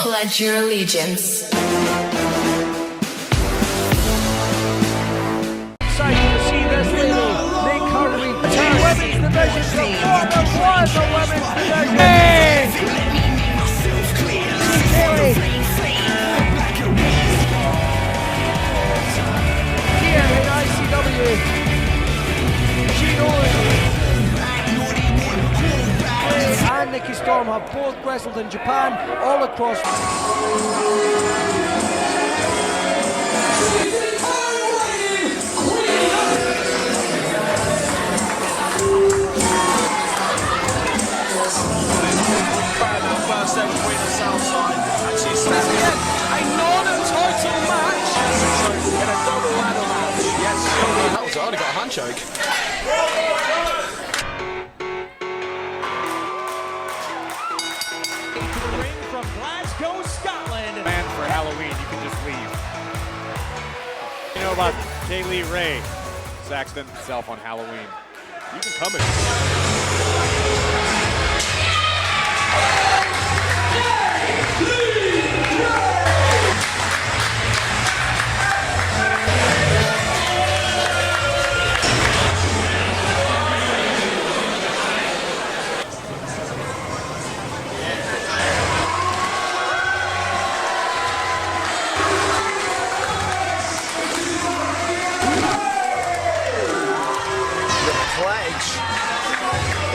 Pledge your allegiance. Excited to see this lady make her return. Women's division, the former was a women's division. Hey! Haley. Here in ICW. Gene Owens and Nikki Storm have both wrestled in Japan, all across. I got a handshake. To the ring from Glasgow, Scotland. Man, for Halloween, you can just leave. You know about Kaylee Ray, Saxton himself on Halloween. You can come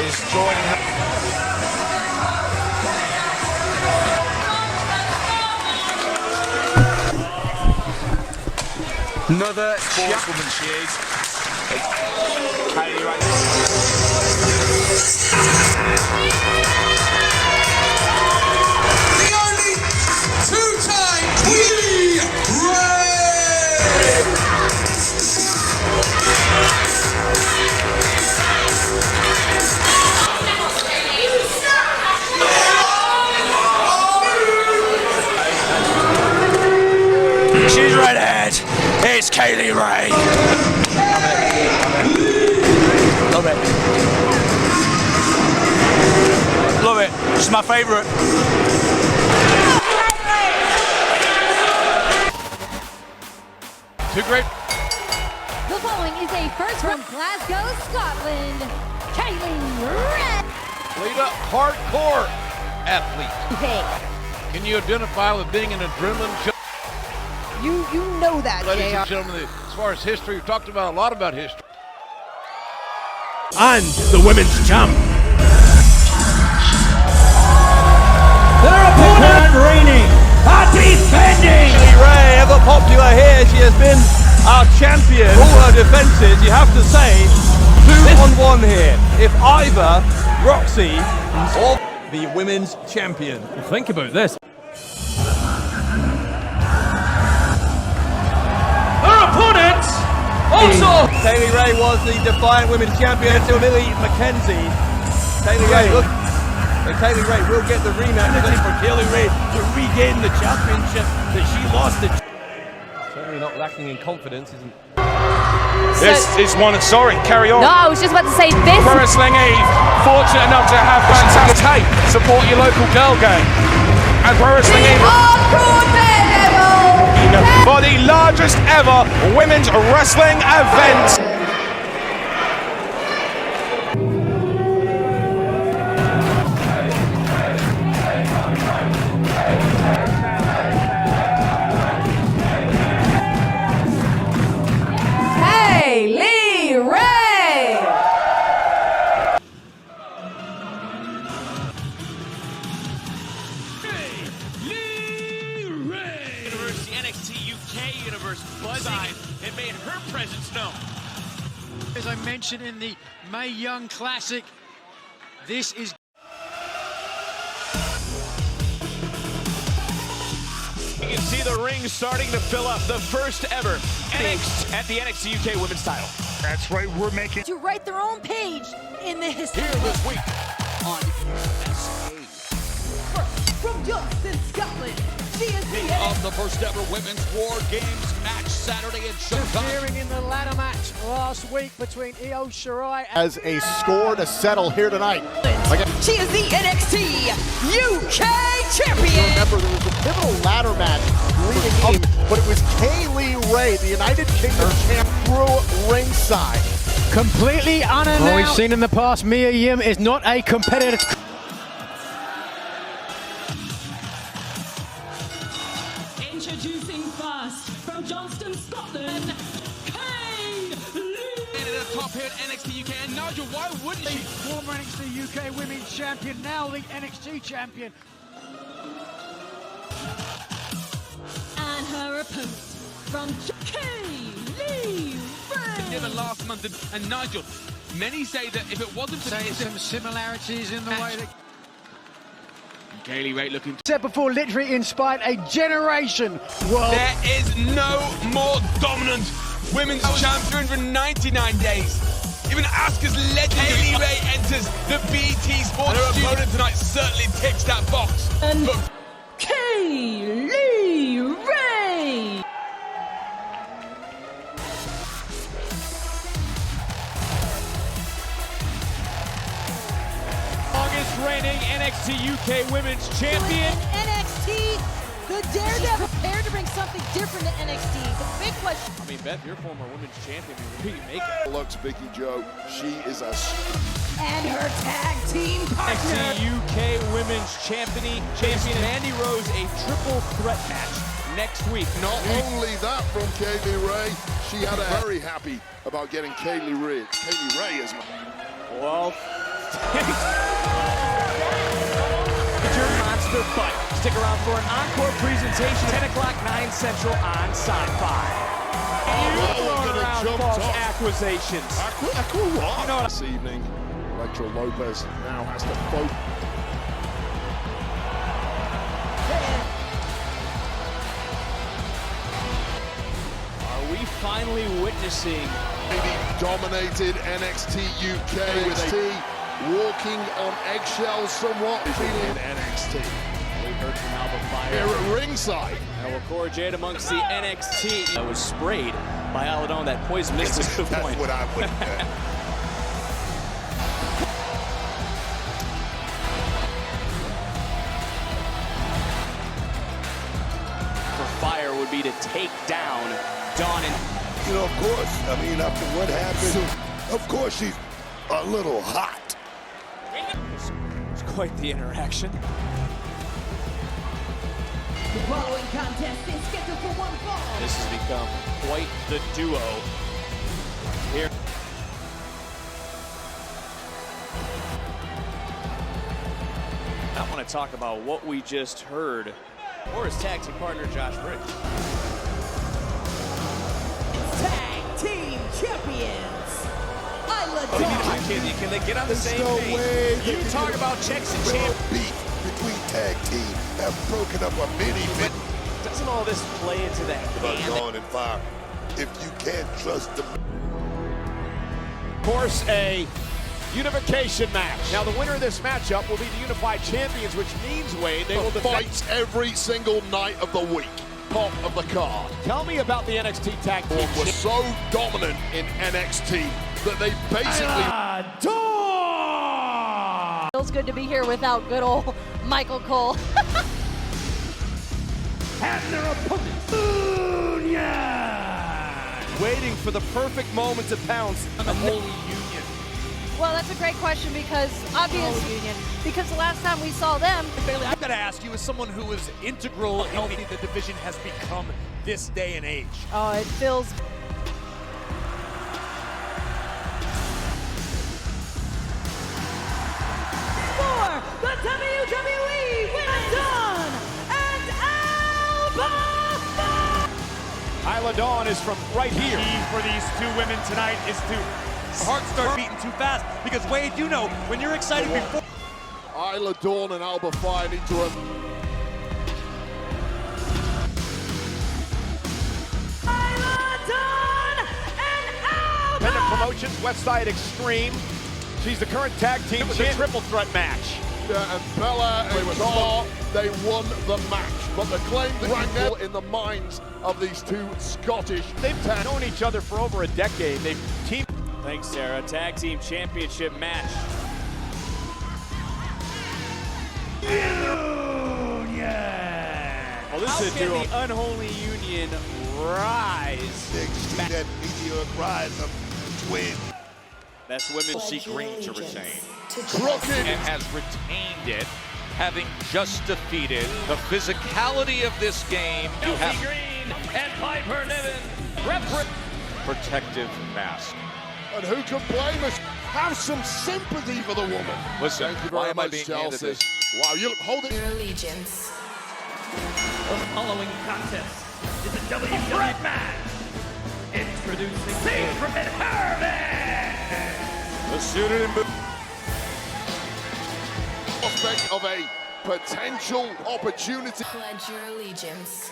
is joining her. Another sportswoman she is. Kaylee Ray. The only two-time Kaylee Ray! She's right ahead. It's Kaylee Ray. Love it. Love it. She's my favourite. Too great. The following is a first from Glasgow, Scotland, Kaylee Ray. Leader, hardcore athlete. Hey, Can you identify with being an adrenaline junkie? you know that, Ladies and JR. gentlemen, as far as history, we've talked about a lot about history. And the women's champ. Their opponent reigning, defending. Kaylee Ray, ever popular here, she has been our champion. All her defenses, you have to say, 2-on-1 here. If either Roxy or the women's champion. Think about this. Their opponent also. Kaylee Ray was the Defiant Women's Champion until Lily McKenzie. Kaylee Ray, look. And Kaylee Ray will get the rematch for Kaylee Ray to regain the championship that she lost. Certainly not lacking in confidence, isn't This is one, sorry, carry on. No, I was just about to say this. Pro Wrestling Eve, fortunate enough to have fantastic tape. Support your local girl game. And Pro Wrestling Eve for the largest ever women's wrestling event. Kaylee Ray. University NXT UK universe buzzing and made her presence known. As I mentioned in the Mae Young Classic, this is. You can see the ring starting to fill up. The first ever NXT at the NXT UK women's title. That's right, we're making To write their own page in the history. here this week on From Johnston, Scotland, she is the Of the first ever Women's War Games match Saturday in Chicago. Appearing in the ladder match last week between Io Shirai and As a score to settle here tonight. She is the NXT UK champion. Remember, there was a pivotal ladder match leading up, but it was Kaylee Ray, the United Kingdom champ, through ringside. Completely unannounced. Well, we've seen in the past, Mia Yim is not a competitor. Introducing first, from Johnston, Scotland, Top here at NXT UK, and Nigel, why wouldn't she? Former NXT UK Women's Champion, now the NXT Champion. and her opponent, from Kaylee Ray. Together last month, and Nigel, many say that if it wasn't for some similarities in the way that Kaylee Ray looking said before, literally inspired a generation. There is no more dominant women's champion for 99 days. Even Asuka's legendary Kaylee Ray enters the BT Sports. And her opponent tonight certainly ticks that box. And Kaylee Ray. Longest reigning NXT UK Women's Champion. NXT, the Daredevil, prepared to bring something different to NXT. The big question. I mean, Beth, your former Women's Champion. Will you make it? Looks Vicky Joe. She is a... And her tag team partner. NXT UK Women's Champion Mandy Rose, a triple threat match next week. Not only that from Kaylee Ray, she had a very happy about getting Kaylee Ray. Kaylee Ray is... Well, monster fight. Stick around for an encore presentation. 10 o'clock, 9 Central on Sci-Fi. Around false accusations. What? You know this evening, Electra Lopez now has to focus. Are we finally witnessing Dominated NXT UK with NXT walking on eggshells somewhat in NXT. We heard from Alba Fyre here at ringside. Now we'll coordinate amongst the NXT. That was sprayed by Aladon. That poison missed us to the point. That's what I would bet. For Fyre would be to take down Dawn and... You know, of course, I mean, after what happened, of course she's a little hot. It's quite the interaction. The following contest is scheduled for one fall. This has become quite the duo here. I want to talk about what we just heard, or his tag team partner Josh Briggs. Tag team champions. Can they get on the same page? You talk about checks and champions. Beef between tag team have broken up a mini bit. Doesn't all this play into that? But Dawn and Fyre, if you can't trust them. Of course, a unification match. Now, the winner of this matchup will be the unified champions, which means, Wade, they will fight every single night of the week. Top of the card. Tell me about the NXT tag team. Was so dominant in NXT that they basically... Feels good to be here without good old Michael Cole. and their opponent, Waiting for the perfect moment to pounce on the Holy Union. Well, that's a great question because because the last time we saw them, Bailey, I've got to ask you, as someone who was integral in healthy the division has become this day and age. oh, it feels. For the WWE Women's Dawn and Alba. Isla Dawn is from right here. Key for these two women tonight is to heart start beating too fast, because Wade, you know, when you're excited before. Isla Dawn and Alba Fyre need to run. Isla Dawn and Alba. Independent Promotions, Westside Extreme. She's the current tag team with a triple threat match. And Bella and Dawn, they won the match. But the claim that in the minds of these two Scottish. They've known each other for over a decade. They've teamed. Thanks, Sarah. Tag team championship match. Well, this is a duo. The unholy union rise. That meteoric rise of twins. Best women she green to retain. Crooked. And has retained it, having just defeated the physicality of this game. You have Green and Piper Niven. Protective mask. And who can blame us? Have some sympathy for the woman. Listen, thank you why very am I much, being handed Chelsea. this? Wow, you hold it. Your allegiance. The following contest is a WWE match. Introducing Favorite Herman. The suited and Prospect of a potential opportunity. Pledge your allegiance.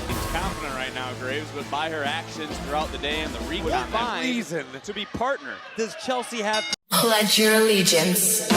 He's confident right now, Graves, but by her actions throughout the day and the recon, that reason to be partnered. Does Chelsea have? Pledge your allegiance.